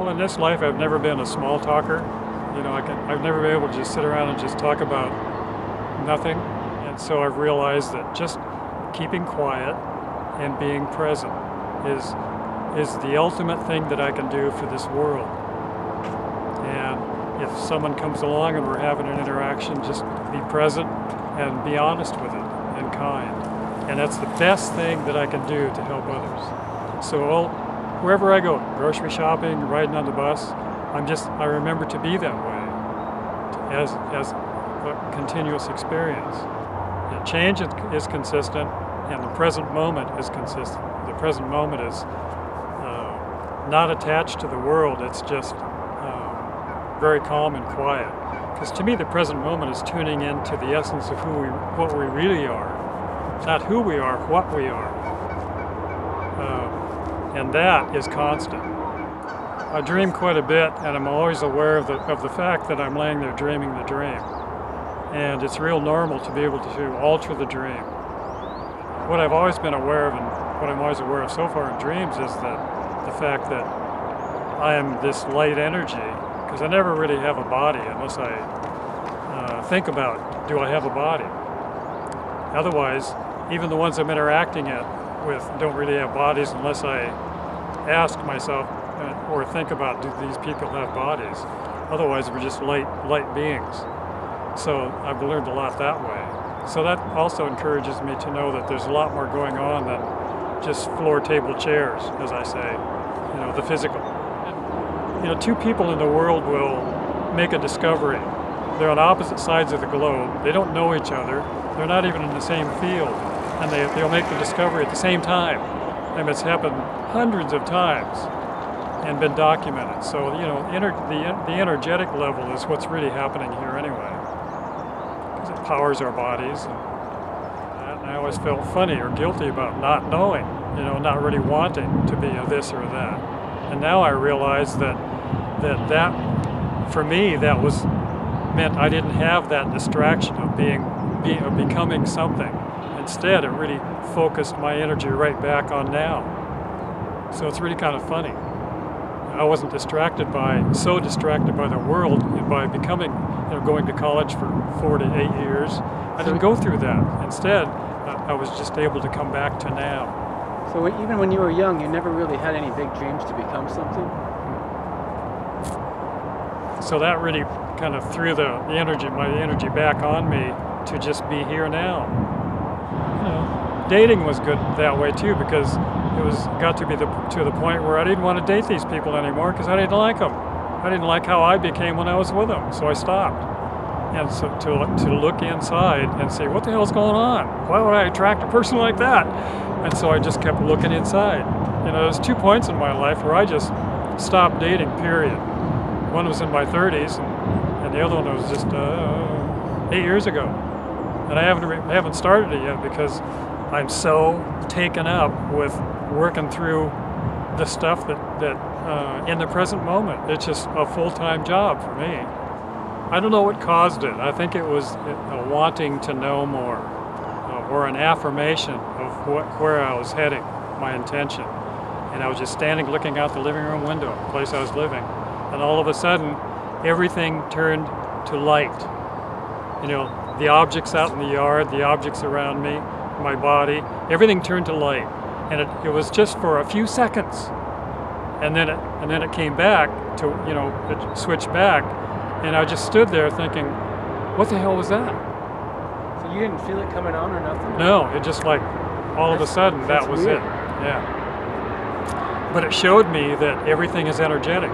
Well, in this life, I've never been a small talker. You know, I've never been able to just sit around and just talk about nothing. And so I've realized that just keeping quiet and being present is the ultimate thing that I can do for this world. And if someone comes along and we're having an interaction, just be present and be honest with it and kind. And that's the best thing that I can do to help others. So wherever I go, grocery shopping, riding on the bus, I remember to be that way as a continuous experience. The change is consistent, and the present moment is consistent. The present moment is not attached to the world. It's just very calm and quiet. Because to me, the present moment is tuning into the essence of what we really are. Not who we are, what we are. And that is constant. I dream quite a bit, and I'm always aware of the fact that I'm laying there dreaming the dream. And it's real normal to be able to alter the dream. What I've always been aware of, and what I'm always aware of so far in dreams, is that the fact that I am this light energy, because I never really have a body unless I think about, do I have a body? Otherwise, even the ones I'm interacting with don't really have bodies unless I ask myself or think about, do these people have bodies? Otherwise, we're just light beings. So I've learned a lot that way. So that also encourages me to know that there's a lot more going on than just floor, table, chairs, as I say, you know, the physical. You know, two people in the world will make a discovery. They're on opposite sides of the globe. They don't know each other. They're not even in the same field. And they'll make the discovery at the same time. And it's happened hundreds of times and been documented. So, you know, the energetic level is what's really happening here anyway. Because it powers our bodies. And I always felt funny or guilty about not knowing, you know, not really wanting to be a this or that. And now I realize that for me, that meant I didn't have that distraction of becoming something. Instead, it really focused my energy right back on now. So it's really kind of funny. I wasn't so distracted by the world and by becoming, you know, going to college for 4 to 8 years. I didn't go through that. Instead, I was just able to come back to now. So even when you were young, you never really had any big dreams to become something? So that really kind of threw my energy back on me to just be here now. You know, dating was good that way too, because it got to the point where I didn't want to date these people anymore because I didn't like them. I didn't like how I became when I was with them, so I stopped. And so to look inside and say, what the hell's going on? Why would I attract a person like that? And so I just kept looking inside. You know, there's 2 points in my life where I just stopped dating, period. One was in my 30s, and the other one was just 8 years ago. And I haven't started it yet because I'm so taken up with working through the stuff that in the present moment. It's just a full-time job for me. I don't know what caused it. I think it was a wanting to know more, or an affirmation of where I was heading, my intention. And I was just standing looking out the living room window, the place I was living. And all of a sudden, everything turned to light. You know, the objects out in the yard, the objects around me, my body, everything turned to light. And it was just for a few seconds. And then it came back to, you know, it switched back. And I just stood there thinking, what the hell was that? So you didn't feel it coming on or nothing? No, it just like, all of a sudden, that was weird. it. Yeah. But it showed me that everything is energetic.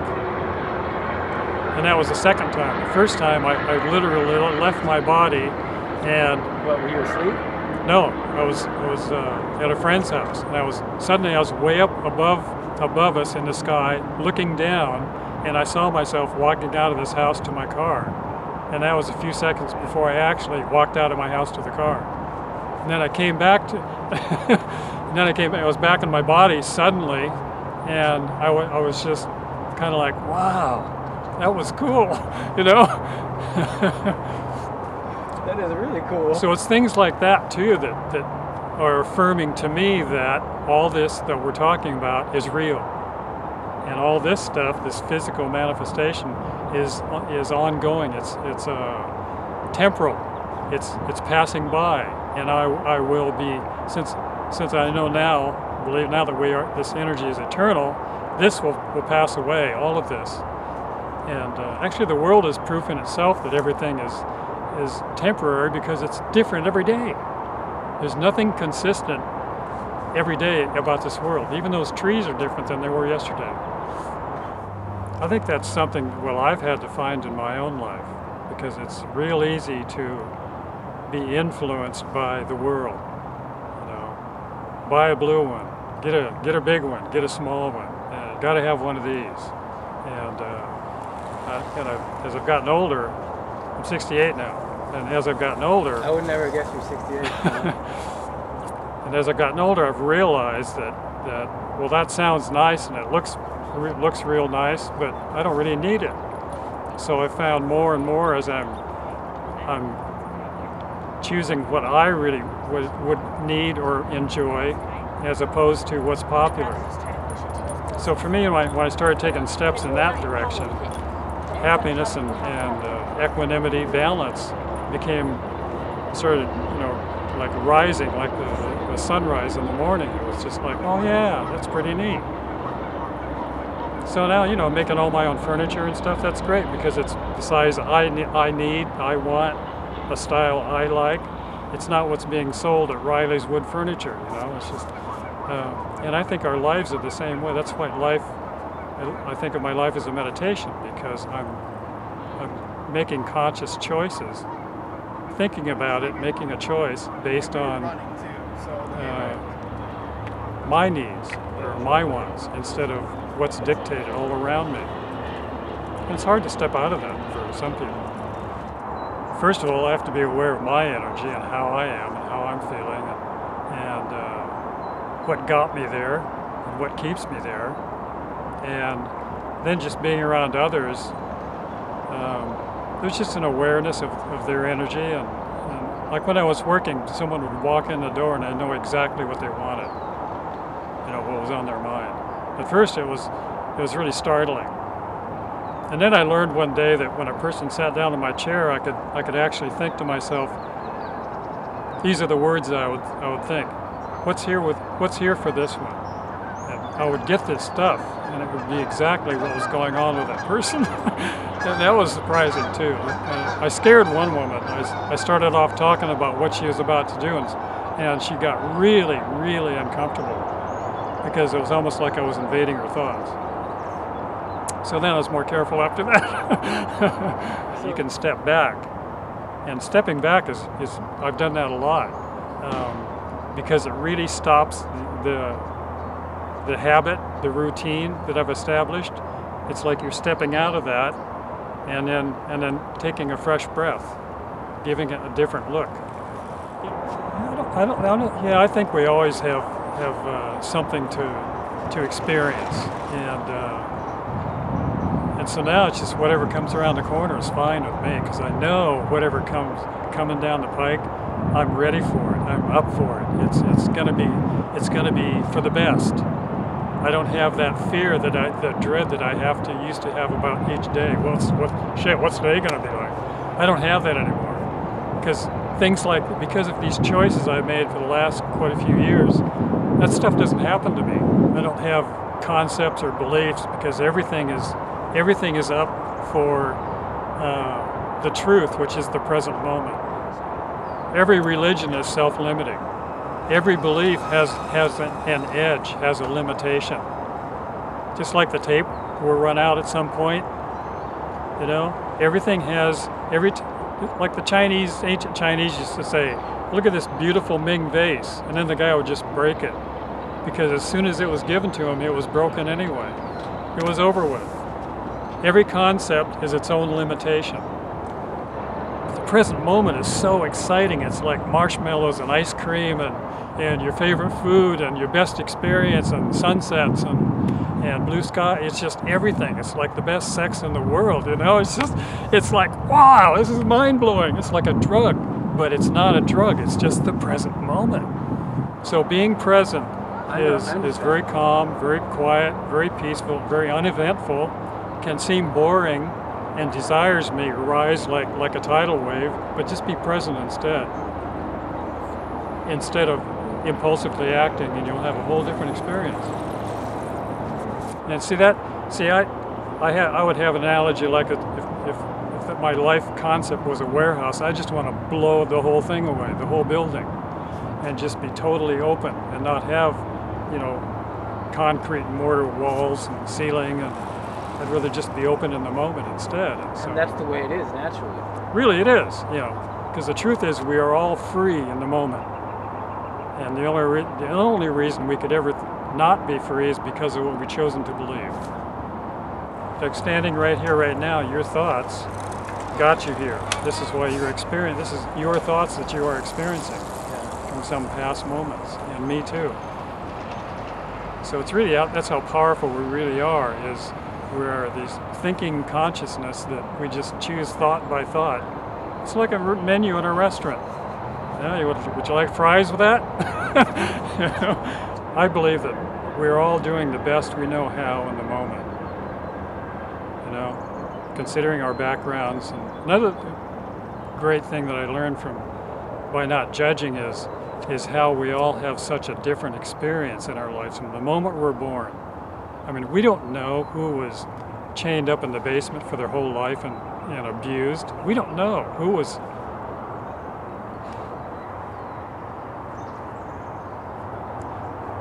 And that was the second time. The first time, I literally left my body and... What, were you asleep? No, I was at a friend's house. And suddenly I was way up above us in the sky, looking down, and I saw myself walking out of this house to my car. And that was a few seconds before I actually walked out of my house to the car. And then I came back to, I was back in my body suddenly, and I was just kind of like, wow, that was cool, you know? That is really cool. So it's things like that too that are affirming to me that all this that we're talking about is real. And all this stuff, this physical manifestation, is ongoing. It's temporal. It's passing by, and I will be, since I know now, believe now that this energy is eternal. This will pass away. All of this, and actually, the world is proof in itself that everything is temporary because it's different every day. There's nothing consistent every day about this world. Even those trees are different than they were yesterday. I think that's something, well, I've had to find in my own life, because it's real easy to be influenced by the world. You know, buy a blue one, get a big one, get a small one. Got to have one of these. And as I've gotten older, I'm 68 now, and as I've gotten older, I would never guess you're 68. and as I've gotten older, I've realized that well, that sounds nice and it looks real nice, but I don't really need it. So I found more and more as I'm choosing what I really would need or enjoy, as opposed to what's popular. So for me, when I started taking steps in that direction, happiness and equanimity, balance became sort of, like rising, like the sunrise in the morning. It was just like, oh yeah, that's pretty neat. So now, making all my own furniture and stuff, that's great because it's the size I need, I want, a style I like. It's not what's being sold at Riley's Wood Furniture, it's just, and I think our lives are the same way. That's why I think of my life as a meditation, because I'm making conscious choices, thinking about it, making a choice based on my needs or my wants instead of what's dictated all around me. And it's hard to step out of that for some people. First of all, I have to be aware of my energy and how I am and how I'm feeling and what got me there and what keeps me there. And then just being around others, there's just an awareness of their energy. And like when I was working, someone would walk in the door and I know exactly what they wanted, what was on their mind. At first it was really startling. And then I learned one day that when a person sat down in my chair, I could actually think to myself, these are the words that I would think. What's here for this one? And I would get this stuff, and it would be exactly what was going on with that person. And that was surprising too. I scared one woman. I started off talking about what she was about to do, and she got really, really uncomfortable because it was almost like I was invading her thoughts. So then I was more careful after that. You can step back. And stepping back is I've done that a lot because it really stops the habit, the routine that I've established. It's like you're stepping out of that and then taking a fresh breath, giving it a different look. I think we always have something to experience, and so now it's just whatever comes around the corner is fine with me, because I know whatever comes coming down the pike, I'm ready for it. I'm up for it. It's gonna be for the best. I don't have that fear, that dread that I used to have about each day. What's today gonna be like? I don't have that anymore, because of these choices I've made for the last quite a few years, that stuff doesn't happen to me. I don't have concepts or beliefs, because everything is up for the truth, which is the present moment. Every religion is self-limiting. Every belief has an edge, has a limitation. Just like the tape will run out at some point, everything has, like the ancient Chinese used to say, look at this beautiful Ming vase, and then the guy would just break it, because as soon as it was given to him, it was broken anyway. It was over with. Every concept is its own limitation. The present moment is so exciting. It's like marshmallows and ice cream and your favorite food and your best experience and sunsets and blue sky. It's just everything. It's like the best sex in the world, It's like, wow, this is mind-blowing. It's like a drug, but it's not a drug. It's just the present moment. So being present is very calm, very quiet, very peaceful, very uneventful, can seem boring, and desires may rise like a tidal wave, but just be present instead of impulsively acting, and you'll have a whole different experience. And I would have an analogy like if my life concept was a warehouse. I just want to blow the whole thing away, the whole building, and just be totally open and not have, concrete and mortar walls and ceiling, and I'd rather just be open in the moment instead. And that's the way it is naturally. Really, it is, because the truth is we are all free in the moment. And the only reason we could ever not be free is because of what we've chosen to believe. Like standing right here, right now, your thoughts got you here. This is why you're experiencing. This is your thoughts that you are experiencing from some past moments, and me too. So it's really that's how powerful we really are. Is we are these thinking consciousness that we just choose thought by thought. It's like a menu in a restaurant. Would you like fries with that? I believe that we're all doing the best we know how in the moment. Considering our backgrounds. And another great thing that I learned by not judging is how we all have such a different experience in our lives from the moment we're born. I mean, we don't know who was chained up in the basement for their whole life and abused. We don't know who was.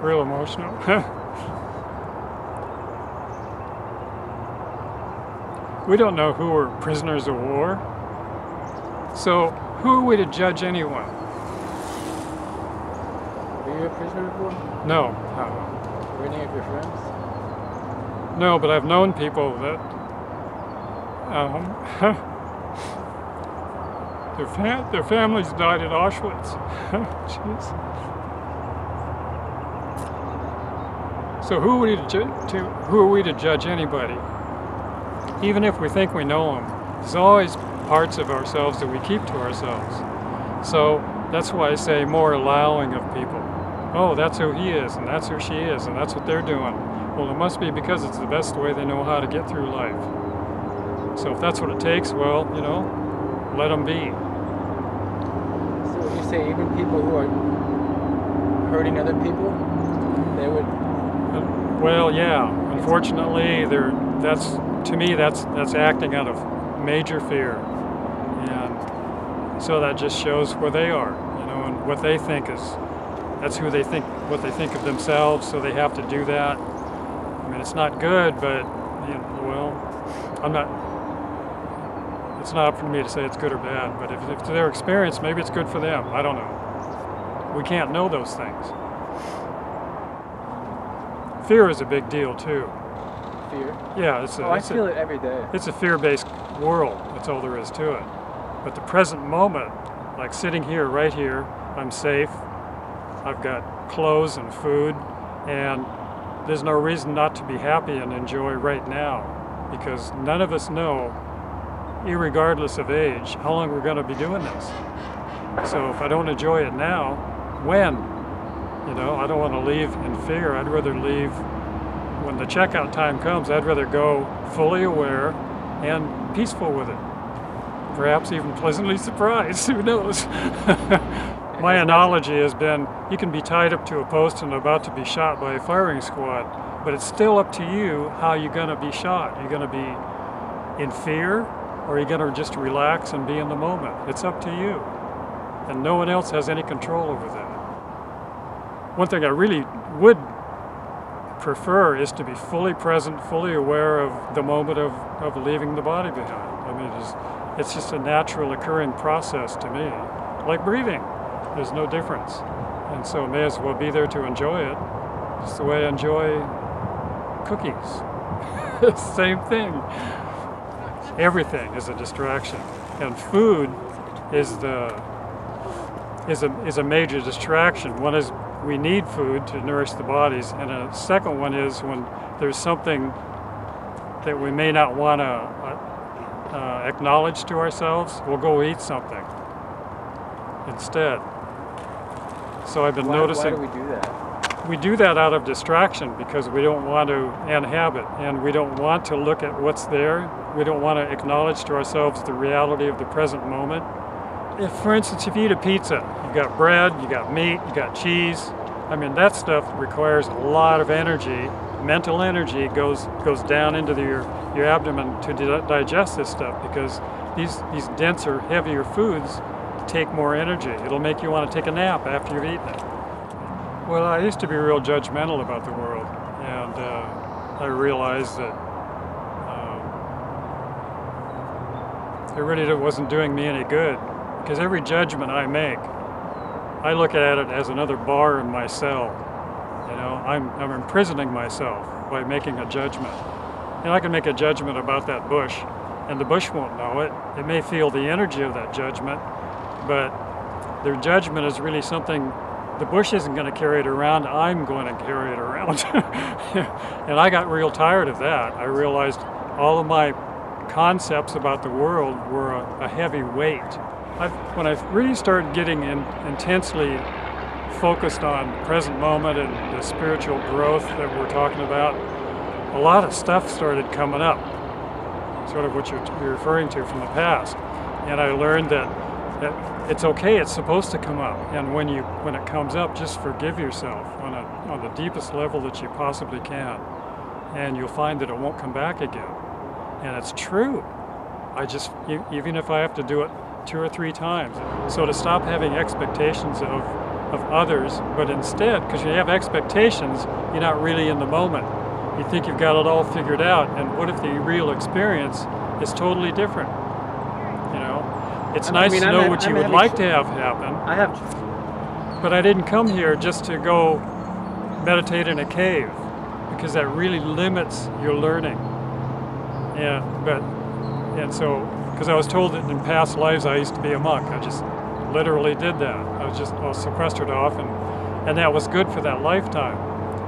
Real emotional. We don't know who were prisoners of war. So who are we to judge anyone? Were you a prisoner of war? No. Were any of your friends? No, but I've known people that their families died at Auschwitz. Jeez. So who are we to judge anybody? Even if we think we know them, there's always parts of ourselves that we keep to ourselves. So that's why I say more allowing of people. Oh, that's who he is, and that's who she is, and that's what they're doing. Well, it must be because it's the best way they know how to get through life. So if that's what it takes, well, let them be. So you say even people who are hurting other people, they would... Well, yeah. Unfortunately, to me, that's acting out of major fear, and so that just shows where they are, and what they think that's who they think, what they think of themselves. So they have to do that. I mean, it's not good, but it's not up for me to say it's good or bad. But if it's their experience, maybe it's good for them. I don't know. We can't know those things. Fear is a big deal too. Fear? Yeah, I feel it every day. It's a fear-based world. That's all there is to it. But the present moment, like sitting here, right here, I'm safe. I've got clothes and food, and there's no reason not to be happy and enjoy right now, because none of us know, irregardless of age, how long we're going to be doing this. So if I don't enjoy it now, when? I don't want to leave in fear. I'd rather leave when the checkout time comes. I'd rather go fully aware and peaceful with it. Perhaps even pleasantly surprised. Who knows? My analogy has been, you can be tied up to a post and about to be shot by a firing squad, but it's still up to you how you're going to be shot. You're going to be in fear, or you're going to just relax and be in the moment. It's up to you. And no one else has any control over that. One thing I really would prefer is to be fully present, fully aware of the moment of leaving the body behind. I mean, it's just a natural occurring process to me, like breathing. There's no difference. And so I may as well be there to enjoy it, just the way I enjoy cookies. Same thing. Everything is a distraction. And food is a major distraction. One is we need food to nourish the bodies, and a second one is when there's something that we may not want to acknowledge to ourselves, we'll go eat something instead. So I've been noticing. Why do we do that? we do that out of distraction because we don't want to inhabit and we don't want to look at what's there. We don't want to acknowledge to ourselves the reality of the present moment. If, for instance, if you eat a pizza, you got bread, you got meat, you got cheese. I mean, that stuff requires a lot of energy. Mental energy goes down into your abdomen to digest this stuff because these denser, heavier foods take more energy. It'll make you want to take a nap after you've eaten it. Well, I used to be real judgmental about the world, and I realized that it really wasn't doing me any good because every judgment I make, I look at it as another bar in my cell. You know, I'm imprisoning myself by making a judgment. And I can make a judgment about that bush, and the bush won't know it. It may feel the energy of that judgment, but their judgment is really something. The bush isn't going to carry it around, I'm going to carry it around. And I got real tired of that. I realized all of my concepts about the world were a heavy weight. When I really started getting intensely focused on the present moment and the spiritual growth that we're talking about, a lot of stuff started coming up, sort of what you're referring to from the past. And I learned that it's okay, it's supposed to come up. And when it comes up, just forgive yourself on the deepest level that you possibly can. And you'll find that it won't come back again. And it's true. Even if I have to do it 2 or 3 times. So to stop having expectations of others, but instead, because you have expectations, you're not really in the moment. You think you've got it all figured out, and what if the real experience is totally different? You know, it's nice to know what you would like to have happen. I have. But I didn't come here just to go meditate in a cave, because that really limits your learning. Because I was told that in past lives I used to be a monk. I just literally did that. I was sequestered off, and that was good for that lifetime.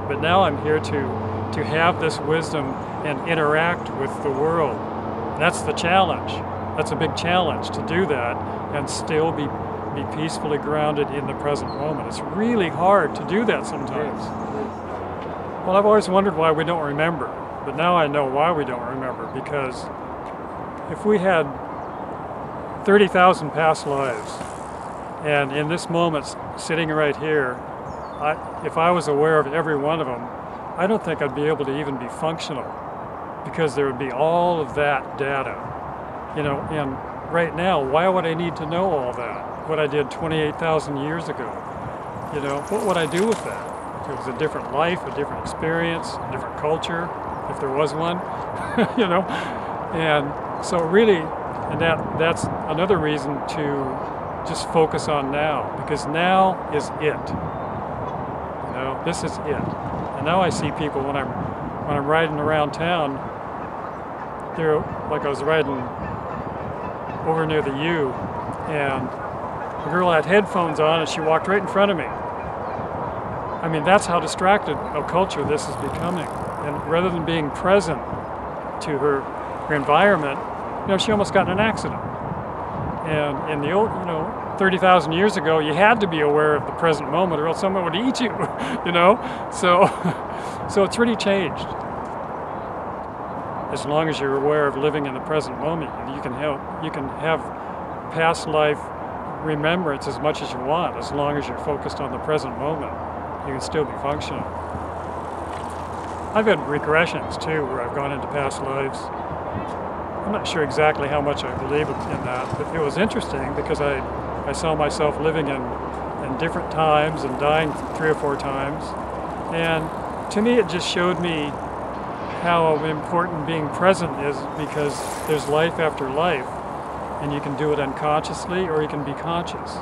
But now I'm here to have this wisdom and interact with the world. That's the challenge. That's a big challenge, to do that and still be peacefully grounded in the present moment. It's really hard to do that sometimes. Well, I've always wondered why we don't remember, but now I know why we don't remember, because if we had 30,000 past lives, and in this moment, sitting right here, if I was aware of every one of them, I don't think I'd be able to even be functional, because there would be all of that data. You know, and right now, why would I need to know all that? What I did 28,000 years ago. You know, what would I do with that? If it was a different life, a different experience, a different culture, if there was one, you know? And so really, and that's another reason to just focus on now, because now is it. You know, this is it. And now I see people when I'm riding around town. They're like, I was riding over near the U, and the girl had headphones on, and she walked right in front of me. I mean, that's how distracted a culture this is becoming. And rather than being present to her environment, you know, she almost got in an accident. And in the old, 30,000 years ago, you had to be aware of the present moment, or else someone would eat you, you know? So it's really changed. As long as you're aware of living in the present moment, you can have past life remembrance as much as you want. As long as you're focused on the present moment, you can still be functional. I've had regressions too, where I've gone into past lives. I'm not sure exactly how much I believe in that, but it was interesting because I saw myself living in different times and dying 3 or 4 times. And to me, it just showed me how important being present is, because there's life after life, and you can do it unconsciously or you can be conscious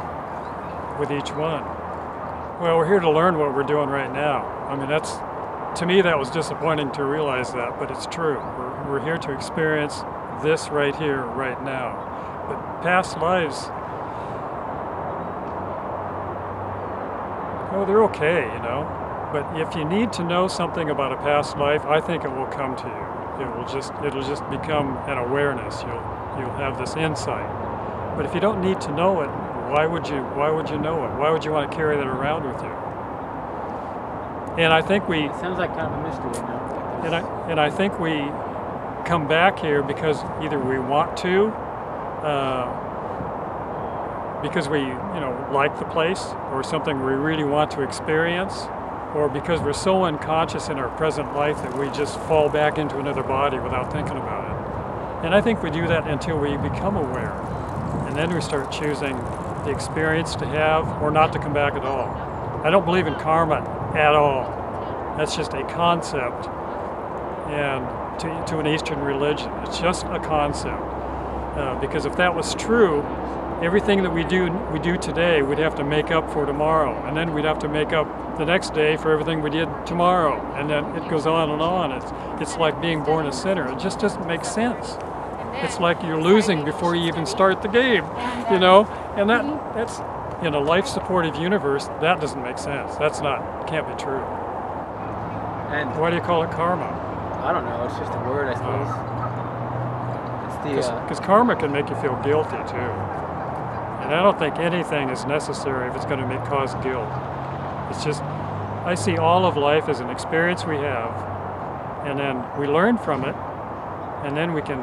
with each one. Well, we're here to learn what we're doing right now. I mean, to me, that was disappointing to realize that, but it's true. We're here to experience this right here, right now. But past lives, oh, they're okay, you know. But if you need to know something about a past life, I think it will come to you. It'll just become an awareness. You'll have this insight. But if you don't need to know it, why would you know it? Why would you want to carry that around with you? And I think we, It sounds like kind of a mystery, you know? and I think we come back here because either we want to, because we, like the place, or something we really want to experience, or because we're so unconscious in our present life that we just fall back into another body without thinking about it. And I think we do that until we become aware. And then we start choosing the experience to have or not to come back at all. I don't believe in karma at all. That's just a concept, and to an Eastern religion. It's just a concept. Because if that was true, everything that we do today, we'd have to make up for tomorrow, and then we'd have to make up the next day for everything we did tomorrow, and then it goes on and on. It's like being born a sinner. It just doesn't make sense. It's like you're losing before you even start the game, and that's in a life-supportive universe. That doesn't make sense. Can't be true. And Why do you call it karma? I don't know, it's just a word, I suppose. It's the, Because karma can make you feel guilty too. And I don't think anything is necessary if it's going to cause guilt. It's just, I see all of life as an experience we have, and then we learn from it, and then we can,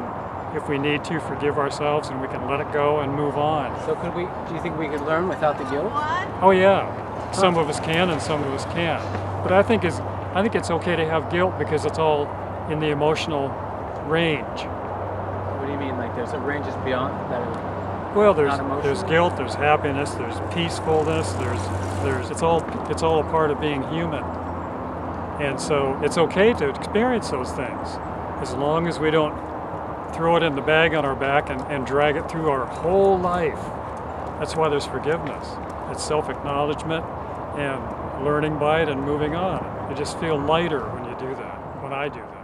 if we need to, forgive ourselves, and we can let it go and move on. so do you think we could learn without the guilt? Oh yeah, some of us can and some of us can't. But I think it's okay to have guilt because it's all in the emotional range. What do you mean, like there's a range just beyond that? Well, Not emotional? there's guilt, there's happiness, there's peacefulness, there's it's all a part of being human. And so it's okay to experience those things as long as we don't throw it in the bag on our back and drag it through our whole life. That's why there's forgiveness. It's self-acknowledgement and learning by it and moving on. You just feel lighter when you do that, when I do that.